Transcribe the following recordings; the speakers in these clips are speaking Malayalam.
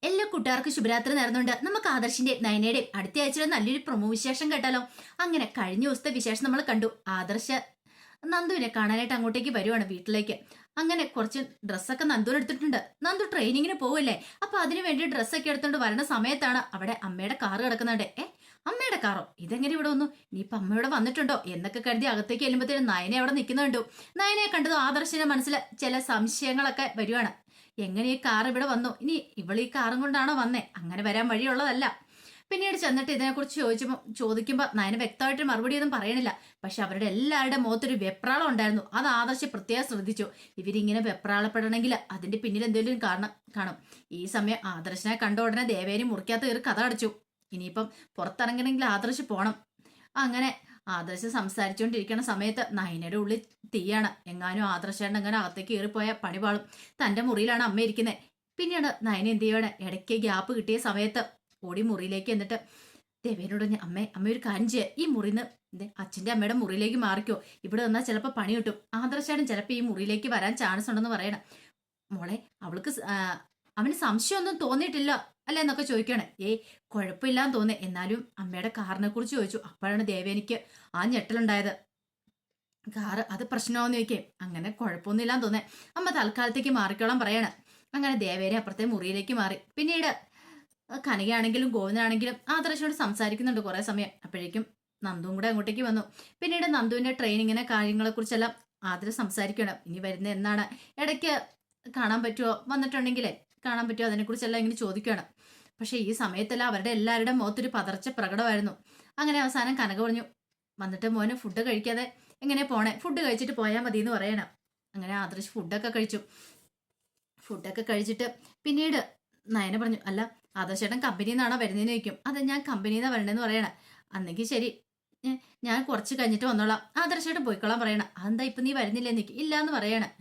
എല്ലാ കൂട്ടുകാർക്കും ശുഭരാത്രി നേർന്നുണ്ട്. നമുക്ക് ആദർശിന്റെ നയനയുടെയും അടുത്ത ആഴ്ചയിലെ നല്ലൊരു പ്രൊമോ വിശേഷം കേട്ടാലോ. അങ്ങനെ കഴിഞ്ഞ ദിവസത്തെ വിശേഷം നമ്മൾ കണ്ടു. ആദർശ് നന്ദുവിനെ കാണാനായിട്ട് അങ്ങോട്ടേക്ക് വരുവാണ് വീട്ടിലേക്ക്. അങ്ങനെ കുറച്ച് ഡ്രസ്സൊക്കെ നന്ദുവിന് എടുത്തിട്ടുണ്ട്. നന്ദു ട്രെയിനിങ്ങിന് പോവല്ലേ, അപ്പൊ അതിനു വേണ്ടി ഡ്രസ്സൊക്കെ എടുത്തോണ്ട് വരുന്ന സമയത്താണ് അവിടെ അമ്മയുടെ കാറ് കിടക്കുന്നുണ്ട്. അമ്മയുടെ കാറോ, ഇതെങ്ങനെ ഇവിടെ വന്നു? ഇനിയിപ്പൊ അമ്മ ഇവിടെ വന്നിട്ടുണ്ടോ എന്നൊക്കെ കരുതി അകത്തേക്ക് ചെല്ലുമ്പോഴത്തേനും നയനെ അവിടെ നിൽക്കുന്നുണ്ടോ. നയനയെ കണ്ടതോ ആദർശിന്റെ മനസ്സിൽ ചില സംശയങ്ങളൊക്കെ വരുവാണ്. എങ്ങനെ ഈ കാർ ഇവിടെ വന്നു? ഇനി ഇവൾ ഈ കാറും കൊണ്ടാണോ വന്നേ? അങ്ങനെ വരാൻ വഴിയുള്ളതല്ല. പിന്നീട് ചെന്നിട്ട് ഇതിനെക്കുറിച്ച് ചോദിക്കുമ്പോൾ നയന വ്യക്തമായിട്ട് മറുപടിയൊന്നും പറയണില്ല. പക്ഷെ അവരുടെ എല്ലാവരുടെ മുഖത്തൊരു വെപ്രാളം ഉണ്ടായിരുന്നു. അത് ആദർശ് പ്രത്യേകം ശ്രദ്ധിച്ചു. ഇവരിങ്ങനെ വെപ്രാളപ്പെടണമെങ്കിൽ അതിന്റെ പിന്നിൽ എന്തെങ്കിലും കാരണം കാണും. ഈ സമയം ആദർശിനെ കണ്ട ഉടനെ ദേവേനി മുറിക്കാത്ത ഒരു കഥ അടച്ചു. ഇനിയിപ്പം പുറത്തിറങ്ങണമെങ്കിൽ ആദർശ് പോണം. അങ്ങനെ ആദർശ് സംസാരിച്ചുകൊണ്ടിരിക്കുന്ന സമയത്ത് നയനയുടെ ഉള്ളിൽ തീയാണ്. എങ്ങാനും ആദർശേണ്ട അങ്ങനെ അകത്തേക്ക് കയറിപ്പോയ പണിപാളും. തന്റെ മുറിയിലാണ് അമ്മ ഇരിക്കുന്നത്. പിന്നീട് നയന എന്ത് ചെയ്യാണ്, ഇടയ്ക്ക് ഗ്യാപ്പ് കിട്ടിയ സമയത്ത് ഓടി മുറിയിലേക്ക് എന്നിട്ട് ദേവേനോട് അമ്മ ഒരു കാര്യം ചെയ്യുക, ഈ മുറിന്ന് അച്ഛന്റെ അമ്മയുടെ മുറിയിലേക്ക് മാറിക്കോ, ഇവിടെ വന്നാൽ ചിലപ്പോൾ പണി കിട്ടും. ആദർശാണ് ചിലപ്പോൾ ഈ മുറിയിലേക്ക് വരാൻ ചാൻസ് ഉണ്ടെന്ന് പറയണം. മോളെ, അവൾക്ക് അവന് സംശയമൊന്നും തോന്നിയിട്ടില്ല അല്ല എന്നൊക്കെ ചോദിക്കുകയാണ്. കുഴപ്പമില്ലാന്ന് തോന്നി. എന്നാലും അമ്മയുടെ കാറിനെ കുറിച്ച് ചോദിച്ചു. അപ്പോഴാണ് ദേവേനിക്ക് ആ ഞെട്ടലുണ്ടായത്. കാറ് അത് പ്രശ്നമാവെന്ന് ചോദിക്കേ. അങ്ങനെ കുഴപ്പമൊന്നുമില്ലാന്ന് തോന്നേ. അമ്മ തൽക്കാലത്തേക്ക് മാറിക്കോളാൻ പറയാണ്. അങ്ങനെ ദേവേനെ അപ്പുറത്തെ മുറിയിലേക്ക് മാറി. പിന്നീട് കനകയാണെങ്കിലും ഗോവിന്ദനാണെങ്കിലും ആദർശനോട് സംസാരിക്കുന്നുണ്ട് കുറെ സമയം. അപ്പോഴേക്കും നന്ദുവും കൂടെ അങ്ങോട്ടേക്ക് വന്നു. പിന്നീട് നന്ദുവിന്റെ ട്രെയിനിങ്ങിനെ കാര്യങ്ങളെ കുറിച്ചെല്ലാം ആദർശ് സംസാരിക്കണം. ഇനി വരുന്ന എന്നാണ്, ഇടയ്ക്ക് കാണാൻ പറ്റുമോ, വന്നിട്ടുണ്ടെങ്കിലേ കാണാൻ പറ്റുമോ, അതിനെക്കുറിച്ചെല്ലാം ഇങ്ങനെ ചോദിക്കുകയാണ്. പക്ഷെ ഈ സമയത്തെല്ലാം അവരുടെ എല്ലാവരുടെ മുഖത്തൊരു പതർച്ച പ്രകടമായിരുന്നു. അങ്ങനെ അവസാനം കനക പറഞ്ഞു, വന്നിട്ട് മോനെ ഫുഡ് കഴിക്കാതെ എങ്ങനെ പോണേ, ഫുഡ് കഴിച്ചിട്ട് പോയാൽ മതി എന്ന് പറയണം. അങ്ങനെ ആദർശ് ഫുഡൊക്കെ കഴിച്ചു. ഫുഡൊക്കെ കഴിച്ചിട്ട് പിന്നീട് നയന പറഞ്ഞു, അല്ല ആദർശേട്ടൻ കമ്പനിയിൽ നിന്നാണോ വരുന്നതെന്ന് ചോദിക്കും. അത് ഞാൻ കമ്പനിയിൽ നിന്നാണ് വരണമെന്ന് പറയണം. അന്നെങ്കിൽ ശരി, ഞാൻ കുറച്ച് കഴിഞ്ഞിട്ട് വന്നോളാം, ആദർശേട്ടൻ പോയിക്കോളാൻ പറയണം. അതെന്താ ഇപ്പം നീ വരുന്നില്ലേ എനിക്ക് ഇല്ല എന്ന് പറയണം.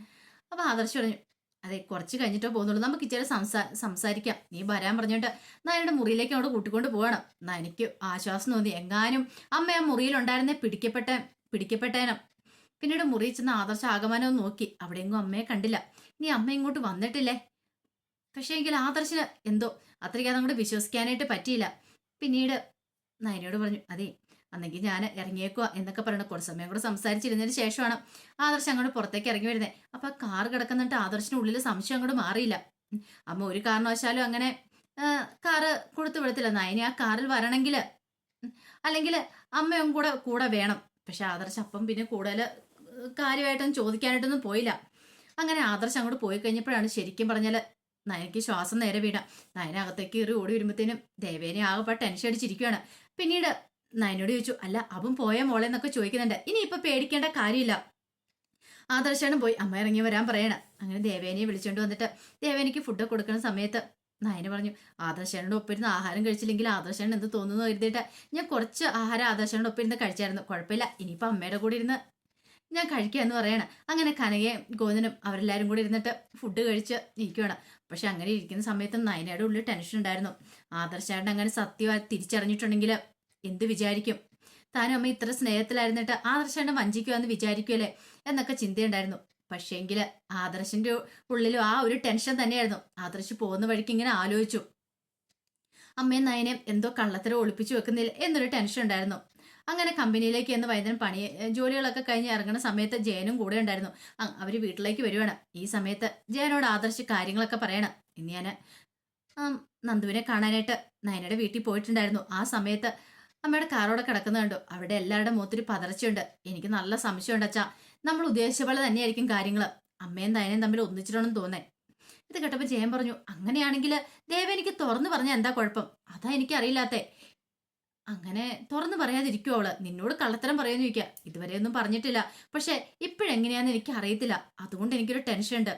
അപ്പൊ ആദർശ് പറഞ്ഞു, അതെ കുറച്ച് കഴിഞ്ഞിട്ടോ പോകുന്നുള്ളൂ, നമുക്ക് ഇച്ചിരി സംസാരിക്കാം, നീ വരാൻ പറഞ്ഞിട്ട് നയനയുടെ മുറിയിലേക്ക് അവിടെ കൂട്ടിക്കൊണ്ട് പോകണം. നയനയ്ക്ക് ആശ്വാസം തോന്നി. എങ്ങാനും അമ്മ ആ മുറിയിലുണ്ടായിരുന്നേ പിടിക്കപ്പെട്ടേനം. പിന്നീട് മുറിയിൽ ചെന്ന് ആദർശ ആഗമനം നോക്കി. അവിടെയെങ്ങും അമ്മയെ കണ്ടില്ല. ഇനി അമ്മ ഇങ്ങോട്ട് വന്നിട്ടില്ലേ? പക്ഷേ എങ്കിൽ ആദർശന് എന്തോ അത്രയ്ക്ക് അതങ്ങോട്ട് വിശ്വസിക്കാനായിട്ട് പറ്റിയില്ല. പിന്നീട് നയനയോട് പറഞ്ഞു, അതെ അന്നെങ്കിൽ ഞാൻ ഇറങ്ങിയേക്കുക എന്നൊക്കെ പറയണം. കുറച്ച് സമയം കൂടെ സംസാരിച്ചിരുന്നതിന് ശേഷമാണ് ആദർശ് അങ്ങോട്ട് പുറത്തേക്ക് ഇറങ്ങി വരുന്നത്. അപ്പൊ കാറ് കിടക്കുന്നിട്ട് ആദർശിന്റെ ഉള്ളിൽ സംശയം അങ്ങോട്ട് മാറിയില്ല. അമ്മ ഒരു കാരണവശാലും അങ്ങനെ കാറ് കൊടുത്തു വിടത്തില്ല. നയനെ ആ കാറിൽ വരണമെങ്കിൽ അല്ലെങ്കിൽ അമ്മയും കൂടെ വേണം. പക്ഷെ ആദർശ് അപ്പം പിന്നെ കൂടുതൽ കാര്യമായിട്ടൊന്നും ചോദിക്കാനായിട്ടൊന്നും പോയില്ല. അങ്ങനെ ആദർശ് അങ്ങോട്ട് പോയി കഴിഞ്ഞപ്പോഴാണ് ശരിക്കും പറഞ്ഞാൽ നയനയ്ക്ക് ശ്വാസം നേരെ വീണ. നയന അകത്തേക്ക് കയറി ഓടി വരുമ്പോഴത്തേനും ദേവേനെ ആകെ ടെൻഷൻ അടിച്ചിരിക്കുകയാണ്. പിന്നീട് നയനോട് ചോദിച്ചു, അല്ല അവൻ പോയ മോളെ എന്നൊക്കെ ചോദിക്കുന്നുണ്ട്. ഇനിയിപ്പൊ പേടിക്കേണ്ട കാര്യമില്ല, ആദർശാണ് പോയി അമ്മ ഇറങ്ങി വരാൻ പറയണം. അങ്ങനെ ദേവേനെ വിളിച്ചോണ്ട് വന്നിട്ട് ദേവേനിക്ക് ഫുഡ് കൊടുക്കുന്ന സമയത്ത് നയന പറഞ്ഞു, ആദർശനോട് ഒപ്പിരുന്ന് ആഹാരം കഴിച്ചില്ലെങ്കിൽ ആദർശന് എന്ത് തോന്നുന്നു കരുതിയിട്ട് ഞാൻ കുറച്ച് ആഹാരം ആദർശനോട് ഒപ്പിരുന്ന് കഴിച്ചായിരുന്നു. കുഴപ്പമില്ല, ഇനിയിപ്പൊ അമ്മയുടെ കൂടെ ഇരുന്ന് ഞാൻ കഴിക്കുക എന്ന് പറയണം. അങ്ങനെ കനകയും ഗോവിന്ദനും അവരെല്ലാരും കൂടി ഇരുന്നിട്ട് ഫുഡ് കഴിച്ച് ഇരിക്കുകയാണ്. പക്ഷെ അങ്ങനെ ഇരിക്കുന്ന സമയത്തും നയനയുടെ ഉള്ളിൽ ടെൻഷൻ ഉണ്ടായിരുന്നു. ആദർശായിട്ട് അങ്ങനെ സത്യമായി തിരിച്ചറിഞ്ഞിട്ടുണ്ടെങ്കിൽ എന്ത് വിചാരിക്കും? താനും അമ്മ ഇത്ര സ്നേഹത്തിലായിരുന്നിട്ട് ആദർശാണ്ട് വഞ്ചിക്കുവാന്ന് വിചാരിക്കുമല്ലേ എന്നൊക്കെ ചിന്തയുണ്ടായിരുന്നു. പക്ഷേങ്കില് ആദർശിന്റെ ഉള്ളിലും ആ ഒരു ടെൻഷൻ തന്നെയായിരുന്നു. ആദർശ് പോകുന്ന വഴിക്ക് ഇങ്ങനെ ആലോചിച്ചു, അമ്മയും നയനയും എന്തോ കള്ളത്തരം ഒളിപ്പിച്ചു വെക്കുന്നില്ല എന്നൊരു ടെൻഷൻ ഉണ്ടായിരുന്നു. അങ്ങനെ കമ്പനിയിലേക്ക് എന്ന് വൈകുന്നേരം ജോലികളൊക്കെ കഴിഞ്ഞ് ഇറങ്ങുന്ന സമയത്ത് ജയനും കൂടെ ഉണ്ടായിരുന്നു. അവര് വീട്ടിലേക്ക് വരുവാണ്. ഈ സമയത്ത് ജയനോട് ആദർശ് കാര്യങ്ങളൊക്കെ പറയണം. ഇനി ഞാൻ നന്ദുവിനെ കാണാനായിട്ട് നയനയുടെ വീട്ടിൽ പോയിട്ടുണ്ടായിരുന്നു. ആ സമയത്ത് അമ്മയുടെ കാറോടെ കിടക്കുന്നത് കണ്ടു. അവിടെ എല്ലാവരുടെ മുഖത്തൊരു പതർച്ചയുണ്ട്. എനിക്ക് നല്ല സംശയമുണ്ട് അച്ഛാ, നമ്മൾ ഉദ്ദേശിച്ച പോലെ തന്നെയായിരിക്കും കാര്യങ്ങൾ. അമ്മയും നയനയും തമ്മിൽ ഒന്നിച്ചിട്ടുണ്ടെന്ന് തോന്നേ. ഇത് കേട്ടപ്പോൾ ജയൻ പറഞ്ഞു, അങ്ങനെയാണെങ്കിൽ ദേവേനിക്ക് തുറന്നു പറഞ്ഞാൽ എന്താ കുഴപ്പം? അതാ എനിക്കറിയില്ലാത്തേ. അങ്ങനെ തുറന്നു പറയാതിരിക്കുവോ അവള്? നിന്നോട് കള്ളത്തരം പറയാന്ന് ചോദിക്കുക. ഇതുവരെ ഒന്നും പറഞ്ഞിട്ടില്ല. പക്ഷെ ഇപ്പോഴെങ്ങനെയാന്ന് എനിക്ക് അറിയത്തില്ല. അതുകൊണ്ട് എനിക്കൊരു ടെൻഷൻ ഉണ്ട്.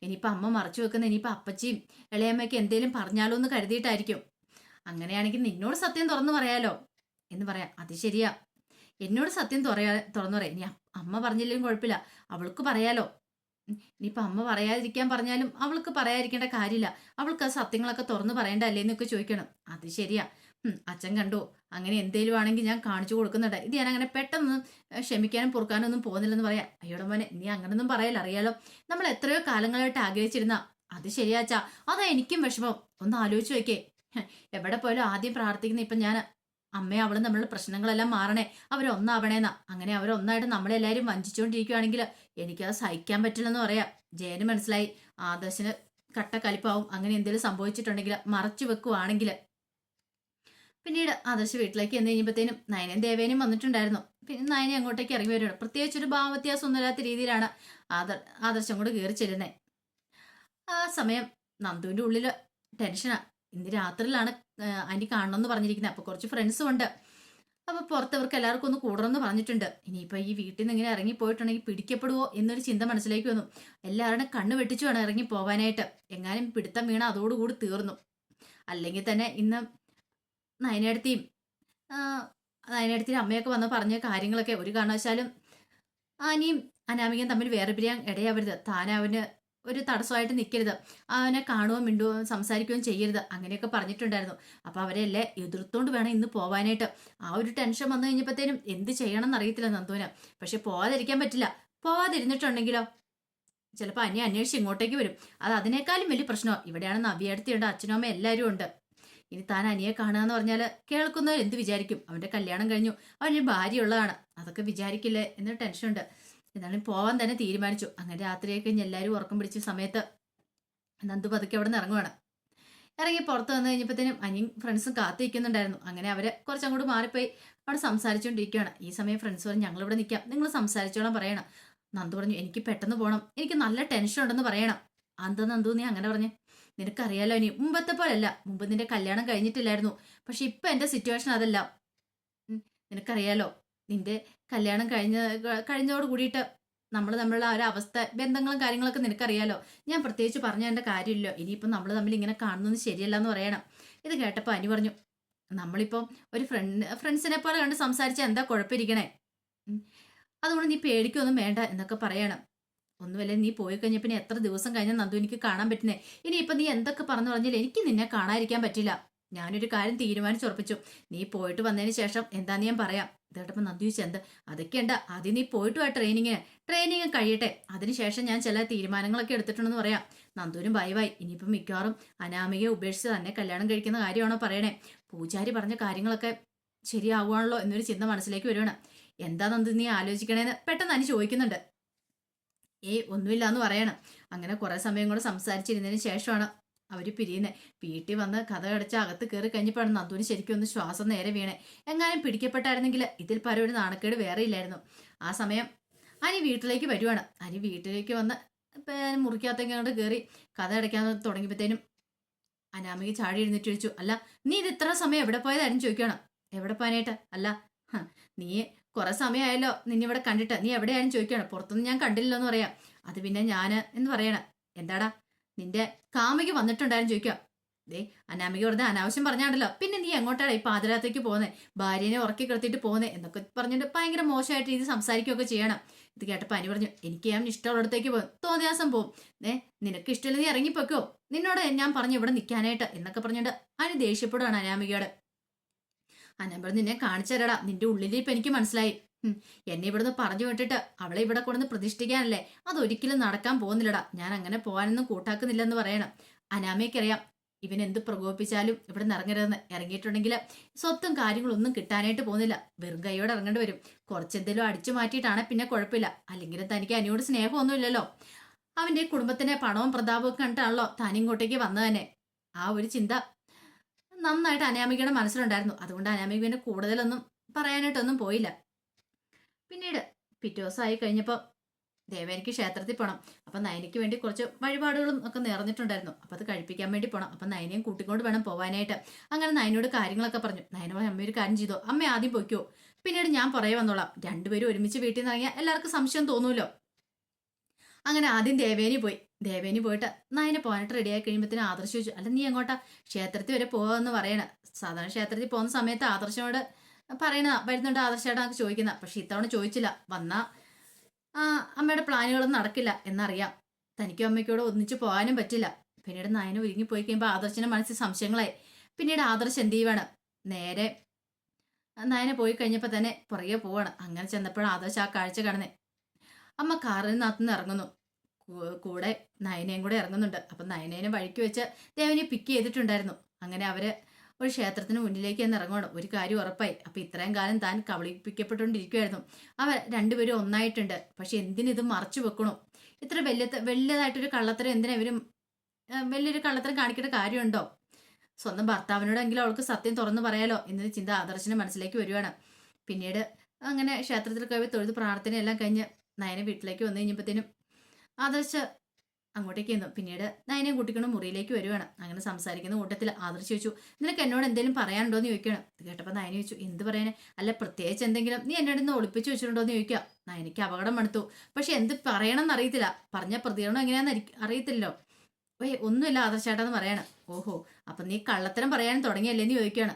ഇനിയിപ്പൊ അമ്മ മറച്ചു വെക്കുന്ന ഇനിയിപ്പൊ അപ്പച്ചിയും ഇളയമ്മയ്ക്ക് എന്തേലും പറഞ്ഞാലോ എന്ന് കരുതിയിട്ടായിരിക്കും. അങ്ങനെയാണെങ്കിൽ നിന്നോട് സത്യം തുറന്നു പറയാലോ എന്ന് പറയാം. അത് ശരിയാ, എന്നോട് സത്യം തുറന്നു പറയാം. ഇനി അമ്മ പറഞ്ഞില്ലെങ്കിലും കുഴപ്പമില്ല, അവൾക്ക് പറയാലോ. ഇനിയിപ്പൊ അമ്മ പറയാതിരിക്കാൻ പറഞ്ഞാലും അവൾക്ക് പറയാതിരിക്കേണ്ട കാര്യമില്ല. അവൾക്ക് ആ സത്യങ്ങളൊക്കെ തുറന്നു പറയണ്ടല്ലേ എന്നൊക്കെ ചോദിക്കണം. അത് ശരിയാ, അച്ഛൻ കണ്ടു, അങ്ങനെ എന്തേലും ആണെങ്കിൽ ഞാൻ കാണിച്ചു കൊടുക്കുന്നുണ്ട്. ഇത് ഞാൻ അങ്ങനെ പെട്ടെന്ന് ക്ഷമിക്കാനും പൊറുക്കാനും ഒന്നും പോകുന്നില്ലെന്ന് പറയാം. അയ്യോടെ മോനെ, നീ അങ്ങനൊന്നും പറയല്ല. അറിയാലോ, നമ്മൾ എത്രയോ കാലങ്ങളായിട്ട് ആഗ്രഹിച്ചിരുന്ന അത് ശരിയാച്ചാ, അതാ എനിക്കും വിഷമം. ഒന്ന് ആലോചിച്ച് വെക്കേ. എവിടെ പോയാലും ആദ്യം പ്രാർത്ഥിക്കുന്ന ഇപ്പൊ ഞാൻ അമ്മയും അവളും തമ്മിലുള്ള പ്രശ്നങ്ങളെല്ലാം മാറണേ, അവരൊന്നാവണേന്നാ. അങ്ങനെ അവരൊന്നായിട്ട് നമ്മളെല്ലാരും വഞ്ചിച്ചുകൊണ്ടിരിക്കുകയാണെങ്കിൽ എനിക്കത് സഹിക്കാൻ പറ്റില്ലെന്ന് പറയാം. ജയന് മനസ്സിലായി ആദർശന് കട്ട കലിപ്പാവും അങ്ങനെ എന്തെങ്കിലും സംഭവിച്ചിട്ടുണ്ടെങ്കിൽ മറച്ചു വെക്കുവാണെങ്കിൽ. പിന്നീട് ആദർശ് വീട്ടിലേക്ക് എന്ന് കഴിഞ്ഞപ്പോഴത്തേനും നയനയും ദേവേനും വന്നിട്ടുണ്ടായിരുന്നു. പിന്നെ നയനെ അങ്ങോട്ടേക്ക് ഇറങ്ങി വരുവാണ്. പ്രത്യേകിച്ച് ഒരു ഭാവവ്യത്യാസം ഒന്നുമില്ലാത്ത രീതിയിലാണ് ആദർശം കൂടെ കയറി ചെല്ലുന്നത്. ആ സമയം നന്ദുവിന്റെ ഉള്ളില് ടെൻഷനാ. ഇന്ന് രാത്രിയിലാണ് ആന്റി കാണണമെന്ന് പറഞ്ഞിരിക്കുന്നത്. അപ്പൊ കുറച്ച് ഫ്രണ്ട്സും ഉണ്ട്. അപ്പൊ പുറത്തവർക്ക് എല്ലാവർക്കും ഒന്ന് കൂടണമെന്ന് പറഞ്ഞിട്ടുണ്ട്. ഇനിയിപ്പോ ഈ വീട്ടിൽ നിന്ന് ഇങ്ങനെ ഇറങ്ങി പോയിട്ടുണ്ടെങ്കിൽ പിടിക്കപ്പെടുവോ എന്നൊരു ചിന്ത മനസ്സിലേക്ക് വന്നു. എല്ലാവരുടെ കണ്ണ് വെട്ടിച്ചു വേണം ഇറങ്ങി പോവാനായിട്ട്. എങ്ങാനും പിടുത്തം വീണ അതോടുകൂടി തീർന്നു. അല്ലെങ്കിൽ തന്നെ ഇന്ന് നയനടുത്തിയും നയനടുത്തിയും അമ്മയൊക്കെ വന്ന് പറഞ്ഞ കാര്യങ്ങളൊക്കെ ഒരു കാരണവശാലും ആനിയും അനാമികയും തമ്മിൽ വേറെ പിരിയാൻ ഇടയാവരുത്. താൻ അവന് ഒരു തടസ്സമായിട്ട് നിൽക്കരുത്, അവനെ കാണുകയും മിണ്ടുകയും സംസാരിക്കുകയും ചെയ്യരുത്, അങ്ങനെയൊക്കെ പറഞ്ഞിട്ടുണ്ടായിരുന്നു. അപ്പൊ അവരെല്ലാം എതിർത്തോണ്ട് വേണം ഇന്ന് പോവാനായിട്ട്. ആ ഒരു ടെൻഷൻ വന്നു കഴിഞ്ഞപ്പോഴത്തേനും എന്ത് ചെയ്യണം എന്നറിയത്തില്ല നന്ദുവിന്. പക്ഷെ പോവാതിരിക്കാൻ പറ്റില്ല. പോവാതിരുന്നിട്ടുണ്ടെങ്കിലോ ചിലപ്പോൾ അന്വേഷിച്ച് ഇങ്ങോട്ടേക്ക് വരും. അത് അതിനേക്കാളും വലിയ പ്രശ്നമാണ്. ഇവിടെയാണ് നവ്യടുത്തിയുണ്ട്, അച്ഛനും അമ്മ എല്ലാവരും ഉണ്ട്. ഇനി താൻ അനിയെ കാണുക എന്ന് പറഞ്ഞാൽ കേൾക്കുന്നവർ എന്ത് വിചാരിക്കും? അവന്റെ കല്യാണം കഴിഞ്ഞു, അവന് ഭാര്യ ഉള്ളതാണ്, അതൊക്കെ വിചാരിക്കില്ലേ എന്നൊരു ടെൻഷനുണ്ട്. എന്നാലും പോവാൻ തന്നെ തീരുമാനിച്ചു. അങ്ങനെ രാത്രിയൊക്കെ കഴിഞ്ഞ് എല്ലാവരും ഉറക്കം പിടിച്ച സമയത്ത് നന്ദു പതുക്കെ അവിടെ നിന്ന് ഇറങ്ങുവാണ്. ഇറങ്ങി പുറത്ത് വന്നു കഴിഞ്ഞപ്പോഴത്തേനും അനിയും ഫ്രണ്ട്സും കാത്തിരിക്കുന്നുണ്ടായിരുന്നു. അങ്ങനെ അവരെ കുറച്ചങ്ങോട്ട് മാറിപ്പോയി അവിടെ സംസാരിച്ചുകൊണ്ടിരിക്കുകയാണ്. ഈ സമയം ഫ്രണ്ട്സ് പറഞ്ഞു ഞങ്ങളിവിടെ നിൽക്കാം, നിങ്ങൾ സംസാരിച്ചോളാം പറയണം. നന്ദു പറഞ്ഞു എനിക്ക് പെട്ടെന്ന് പോകണം, എനിക്ക് നല്ല ടെൻഷൻ ഉണ്ടെന്ന് പറയണം. എന്താ നന്ദു നീ അങ്ങനെ പറഞ്ഞു? നിനക്കറിയാലോ ഇനി മുമ്പത്തെ പോലല്ല. മുമ്പ് നിന്റെ കല്യാണം കഴിഞ്ഞിട്ടില്ലായിരുന്നു. പക്ഷെ ഇപ്പൊ എന്റെ സിറ്റുവേഷൻ അതല്ല. നിനക്കറിയാലോ നിന്റെ കല്യാണം കഴിഞ്ഞതോട് കൂടിയിട്ട് നമ്മൾ തമ്മിലുള്ള ആ ഒരു അവസ്ഥ, ബന്ധങ്ങളും കാര്യങ്ങളൊക്കെ നിനക്കറിയാലോ. ഞാൻ പ്രത്യേകിച്ച് പറഞ്ഞ എന്റെ കാര്യമില്ലോ. ഇനിയിപ്പം നമ്മൾ തമ്മിൽ ഇങ്ങനെ കാണുന്നത് ശരിയല്ല എന്ന് പറയണം. ഇത് കേട്ടപ്പോൾ അനി പറഞ്ഞു നമ്മളിപ്പം ഒരു ഫ്രണ്ട്സിനെ പോലെ കണ്ട് സംസാരിച്ചാൽ എന്താ കുഴപ്പമിരിക്കണേ? അതുകൊണ്ട് നീ പേടിക്കൊന്നും വേണ്ട എന്നൊക്കെ പറയണം. ഒന്നുമല്ലേ നീ പോയി കഴിഞ്ഞ പിന്നെ എത്ര ദിവസം കഴിഞ്ഞാൽ നന്ദു എനിക്ക് കാണാൻ പറ്റുന്നേ? ഇനിയിപ്പൊ നീ എന്തൊക്കെ പറഞ്ഞു പറഞ്ഞാൽ എനിക്ക് നിന്നെ കാണാതിരിക്കാൻ പറ്റില്ല. ഞാനൊരു കാര്യം തീരുമാനിച്ചുറപ്പിച്ചു. നീ പോയിട്ട് വന്നതിന് ശേഷം എന്താന്ന് ഞാൻ പറയാം. ഇതേട്ടപ്പം നന്ദു ചോദിച്ചു എന്ത്? അതൊക്കെ ഉണ്ട്, ആദ്യം നീ പോയിട്ട് വാ ട്രെയിനിങ് കഴിയട്ടെ, അതിനുശേഷം ഞാൻ ചില തീരുമാനങ്ങളൊക്കെ എടുത്തിട്ടുണ്ടെന്ന് പറയാം. നന്ദുവിനും ഭയവായി. ഇനിയിപ്പം മിക്കവാറും അനാമികയെ ഉപേക്ഷിച്ച് തന്നെ കല്യാണം കഴിക്കുന്ന കാര്യമാണോ പറയണേ? പൂജാരി പറഞ്ഞ കാര്യങ്ങളൊക്കെ ശരിയാവുകയാണല്ലോ എന്നൊരു ചിന്ത മനസ്സിലേക്ക് വരുവാണ്. എന്താ നന്ദു നീ ആലോചിക്കണേന്ന് പെട്ടെന്ന് അനി ചോദിക്കുന്നുണ്ട്. ഒന്നുമില്ല എന്ന് പറയണം. അങ്ങനെ കുറെ സമയം കൂടെ സംസാരിച്ചിരുന്നതിന് ശേഷമാണ് അവര് പിരിയുന്നത്. വീട്ടിൽ വന്ന് കഥ കടച്ച് അകത്ത് കയറി കഴിഞ്ഞപ്പോഴാണ് നന്ദുവിന് ശരിക്കും ഒന്ന് ശ്വാസം നേരെ വീണേ. എങ്ങാനും പിടിക്കപ്പെട്ടായിരുന്നെങ്കിൽ ഇതിൽ പല ഒരു നാണക്കേട് വേറെ ഇല്ലായിരുന്നു. ആ സമയം അനി വീട്ടിലേക്ക് വരുവാണ്. അനി വീട്ടിലേക്ക് വന്ന് മുറിക്കകത്തേക്കോട്ട് കയറി കഥ അടയ്ക്കാൻ തുടങ്ങിയപ്പോഴത്തേനും അനാമിക ചാടി എഴുന്നേറ്റ് ചോദിച്ചു അല്ല നീ ഇത് ഇത്ര സമയം എവിടെ പോയതായിരുന്നു ചോദിക്കുകയാണ്. എവിടെ പോകാനായിട്ട്? അല്ല നീ കുറെ സമയമായല്ലോ നിന്നിവിടെ കണ്ടിട്ട്, നീ എവിടെയാണെന്ന് ചോദിക്കുകയാണ്. പുറത്തൊന്നും ഞാൻ കണ്ടില്ലല്ലോ എന്ന് പറയാം. അത് പിന്നെ ഞാന് എന്ന് പറയണ. എന്താടാ നിന്റെ കാമുകി വന്നിട്ടുണ്ടായിരുന്നു ചോദിക്കുക. ദേ അനാമിക വെറുതെ അനാവശ്യം പറഞ്ഞാണ്ടല്ലോ. പിന്നെ നീ എങ്ങോട്ടാണ് ഈ പാതിരാത്തേക്ക് പോകുന്നത്, ഭാര്യനെ ഉറക്കി കിടത്തിയിട്ട് പോകുന്നത് എന്നൊക്കെ പറഞ്ഞിട്ട് ഭയങ്കര മോശമായിട്ട് ഇത് സംസാരിക്കുകയൊക്കെ ചെയ്യണം. ഇത് കേട്ടപ്പോൾ അനി പറഞ്ഞു എനിക്ക് ഞാൻ ഇഷ്ടമുള്ളിടത്തേക്ക് പോകും, തോന്നിയാസം പോകും. നിനക്ക് ഇഷ്ടമില്ല നീ ഇറങ്ങിപ്പോക്കോ, നിന്നോട് ഞാൻ പറഞ്ഞു ഇവിടെ നിൽക്കാനായിട്ട് എന്നൊക്കെ പറഞ്ഞിട്ട് അനി ദേഷ്യപ്പെടുകയാണ് അനാമികയോട്. അനാമിക നിന്നെ കാണിച്ചു തരടാ, നിന്റെ ഉള്ളിൽ ഇപ്പൊ എനിക്ക് മനസ്സിലായി. എന്നെ ഇവിടുന്ന് പറഞ്ഞു വിട്ടിട്ട് അവളെ ഇവിടെ കൊണ്ടുവന്ന് പ്രതിഷ്ഠിക്കാനല്ലേ? അതൊരിക്കലും നടക്കാൻ പോകുന്നില്ലടാ, ഞാൻ അങ്ങനെ പോകാനൊന്നും കൂട്ടാക്കുന്നില്ലെന്ന് പറയണം. അനാമയ്ക്കറിയാം ഇവൻ എന്ത് പ്രകോപിപ്പിച്ചാലും ഇവിടെ നിന്ന് ഇറങ്ങരുതെന്ന്. ഇറങ്ങിയിട്ടുണ്ടെങ്കിൽ സ്വത്തും കാര്യങ്ങളൊന്നും കിട്ടാനായിട്ട് പോകുന്നില്ല, വെറും കൈയോടെ ഇറങ്ങേണ്ടി വരും. കുറച്ചെന്തെങ്കിലും അടിച്ചു മാറ്റിയിട്ടാണ് പിന്നെ കുഴപ്പമില്ല, അല്ലെങ്കിൽ തനിക്ക് അനിയോട് സ്നേഹമൊന്നുമില്ലല്ലോ. അവന്റെ കുടുംബത്തിന്റെ പണവും പ്രതാപവും ഒക്കെ കണ്ടിട്ടാണല്ലോ താൻ ഇങ്ങോട്ടേക്ക് വന്നത് തന്നെ. ആ ഒരു ചിന്ത നന്നായിട്ട് അനാമികയുടെ മനസ്സിലുണ്ടായിരുന്നു. അതുകൊണ്ട് അനാമിക പിന്നെ കൂടുതലൊന്നും പറയാനായിട്ടൊന്നും പോയില്ല. പിന്നീട് പിറ്റേ ദിവസമായി കഴിഞ്ഞപ്പോൾ ദേവേനിക്ക് ക്ഷേത്രത്തിൽ പോകണം. അപ്പം നയനയ്ക്ക് വേണ്ടി കുറച്ച് വഴിപാടുകളും ഒക്കെ നേർന്നിട്ടുണ്ടായിരുന്നു. അപ്പം അത് കഴിപ്പിക്കാൻ വേണ്ടി പോകണം. അപ്പം നയനയും കൂട്ടിക്കൊണ്ട് വേണം പോകാനായിട്ട്. അങ്ങനെ നയനോട് കാര്യങ്ങളൊക്കെ പറഞ്ഞു. നയനോട് അമ്മ ഒരു കാര്യം ചെയ്തോ, അമ്മ ആദ്യം പൊയ്ക്കോ, പിന്നീട് ഞാൻ പുറകെ വന്നോളാം. രണ്ടുപേരും ഒരുമിച്ച് വീട്ടിൽ നിന്ന് ഇറങ്ങിയാൽ എല്ലാവർക്കും സംശയം തോന്നൂല്ലോ. അങ്ങനെ ആദ്യം ദേവേനി പോയിട്ട് നയനെ പോകാനായിട്ട് റെഡിയായി കഴിയുമ്പോഴത്തേനും ആദർശ് ചോദിച്ചു അല്ല നീ എങ്ങോട്ടാ? ക്ഷേത്രത്തിൽ വരെ പോകാമെന്ന് പറയണ. സാധാരണ ക്ഷേത്രത്തിൽ പോകുന്ന സമയത്ത് ആദർശനോട് പറയണ വരുന്നുണ്ട് ആദർശമായിട്ട് നമുക്ക് ചോദിക്കുന്ന. പക്ഷെ ഇത്തവണ ചോദിച്ചില്ല. വന്നാ അമ്മയുടെ പ്ലാനുകളൊന്നും നടക്കില്ല എന്നറിയാം. തനിക്കും അമ്മയ്ക്കോട് ഒന്നിച്ച് പോകാനും പറ്റില്ല. പിന്നീട് നയന ഒരുങ്ങി പോയി കഴിയുമ്പോൾ ആദർശിന്റെ മനസ്സിൽ സംശയങ്ങളായി. പിന്നീട് ആദർശ് എന്ത് ചെയ്യുവാണ്, നേരെ നയന പോയി കഴിഞ്ഞപ്പോൾ തന്നെ പുറകെ പോവാണ്. അങ്ങനെ ചെന്നപ്പോഴാണ് ആദർശ് ആ കാഴ്ച കാണുന്നത്. അമ്മ കാറിനകത്തുനിന്ന് ഇറങ്ങുന്നു. കൂടെ നയനയും കൂടെ ഇറങ്ങുന്നുണ്ട്. അപ്പം നയനേനെ വഴിക്ക് വെച്ച് ദേവനെ പിക്ക് ചെയ്തിട്ടുണ്ടായിരുന്നു. അങ്ങനെ അവര് ഒരു ക്ഷേത്രത്തിന് മുന്നിലേക്ക് എന്ന് ഇറങ്ങണം. ഒരു കാര്യം ഉറപ്പായി. അപ്പൊ ഇത്രയും കാലം താൻ കബളിപ്പിക്കപ്പെട്ടുകൊണ്ടിരിക്കുവായിരുന്നു. അവർ രണ്ടുപേരും ഒന്നായിട്ടുണ്ട്. പക്ഷെ എന്തിനിത് മറച്ചു വെക്കണോ? ഇത്ര വലിയതായിട്ടൊരു കള്ളത്തരം എന്തിനാ ഇവരും വലിയൊരു കള്ളത്തരം കാണിക്കേണ്ട കാര്യമുണ്ടോ? സ്വന്തം ഭർത്താവിനോടെങ്കിലും അവൾക്ക് സത്യം തുറന്നു പറയാലോ എന്നൊരു ചിന്ത ആദർശിന്റെ മനസ്സിലേക്ക് വരുവാണ്. പിന്നീട് അങ്ങനെ ക്ഷേത്രത്തിൽ കയറി തൊഴുത് പ്രാർത്ഥനയെല്ലാം കഴിഞ്ഞ് നയനെ വീട്ടിലേക്ക് വന്നു കഴിഞ്ഞപ്പോഴത്തേനും ആദർശ് അങ്ങോട്ടേക്ക് ചെന്നു. പിന്നീട് നയനെ കൂട്ടിക്കൊണ്ട് മുറിയിലേക്ക് വരുവാണ്. അങ്ങനെ സംസാരിക്കുന്ന കൂട്ടത്തിൽ ആദർശ് ചോദിച്ചു, നിനക്ക് എന്നോട് എന്തെങ്കിലും പറയാനുണ്ടോ എന്ന് ചോദിക്കണം. ഇത് കേട്ടപ്പോൾ നയന ചോദിച്ചു, എന്ത് പറയാനെ? അല്ല പ്രത്യേകിച്ച് എന്തെങ്കിലും നീ എന്നോട് ഇന്ന് ഒളിപ്പിച്ചു വെച്ചിട്ടുണ്ടോ എന്ന് ചോദിക്കുക. നയനയ്ക്ക് അപകടം മണത്തു. പക്ഷെ എന്ത് പറയണം എന്നറിയത്തില്ല. പറഞ്ഞ പ്രതികരണം എങ്ങനെയാന്ന് അറിയത്തില്ലല്ലോ. ഒന്നുമില്ല ആദർശേട്ടാന്ന് പറയാണ്. ഓഹോ, അപ്പൊ നീ കള്ളത്തരം പറയാനും തുടങ്ങിയല്ലേ എന്ന് ചോദിക്കുകയാണ്.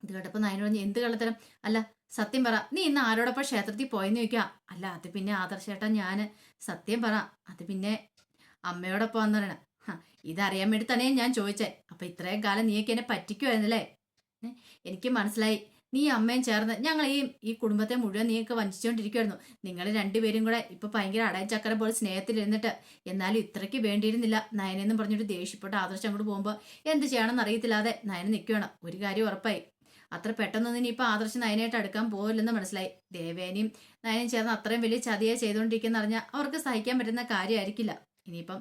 ഇത് കേട്ടപ്പോൾ നയന പറഞ്ഞു, എന്ത് കള്ളത്തരം? അല്ല സത്യം പറ, നീ ഇന്ന് ആരോടൊപ്പം ക്ഷേത്രത്തിൽ പോയെന്ന് ചോദിക്കുക. അല്ല അത് പിന്നെ ആദർശേട്ടാ ഞാന് സത്യം പറ, അത് പിന്നെ അമ്മയോടൊപ്പം വന്ന് പറയണ. ഇതറിയാൻ വേണ്ടി തന്നെ ഞാൻ ചോദിച്ചേ. അപ്പൊ ഇത്രയും കാലം നീയൊക്കെ എന്നെ പറ്റിക്കുമായിരുന്നല്ലേ? എനിക്ക് മനസ്സിലായി. നീ അമ്മയും ചേർന്ന് ഞങ്ങൾ ഈ കുടുംബത്തെ മുഴുവൻ നീയൊക്കെ വഞ്ചിച്ചുകൊണ്ടിരിക്കുമായിരുന്നു. നിങ്ങൾ രണ്ടുപേരും കൂടെ ഇപ്പൊ ഭയങ്കര അടയും ചക്കരം പോലെ സ്നേഹത്തിലിരുന്നിട്ട് എന്നാലും ഇത്രയ്ക്ക് വേണ്ടിയിരുന്നില്ല നയനെന്നും പറഞ്ഞിട്ട് ദേഷ്യപ്പെട്ട് ആദർശം അങ്ങോട്ട് പോകുമ്പോൾ എന്ത് ചെയ്യണമെന്ന് അറിയത്തില്ലാതെ നയന നിൽക്കുകയാണ്. ഒരു കാര്യം ഉറപ്പായി, അത്ര പെട്ടെന്നൊന്നും ഇനിയിപ്പോൾ ആദർശം നയനായിട്ട് അടുക്കാൻ പോകില്ലെന്ന് മനസ്സിലായി. ദേവേനയും നയനും ചേർന്ന് അത്രയും വലിയ ചതിയെ ചെയ്തുകൊണ്ടിരിക്കുന്ന അറിഞ്ഞാൽ അവർക്ക് സഹിക്കാൻ പറ്റുന്ന കാര്യമായിരിക്കില്ല. ഇനിയിപ്പം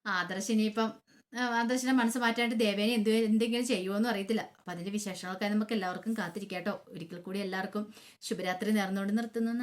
ആദർശിന്റെ മനസ്സ് മാറ്റാനായിട്ട് ദേവേനെ എന്തെങ്കിലും ചെയ്യുമോന്നും അറിയത്തില്ല. അപ്പൊ അതിന്റെ വിശേഷങ്ങളൊക്കെ നമുക്ക് എല്ലാവർക്കും കാത്തിരിക്കാട്ടോ. ഒരിക്കൽ കൂടി എല്ലാവർക്കും ശുഭരാത്രി നേർന്നുകൊണ്ട് നിർത്തുന്നു.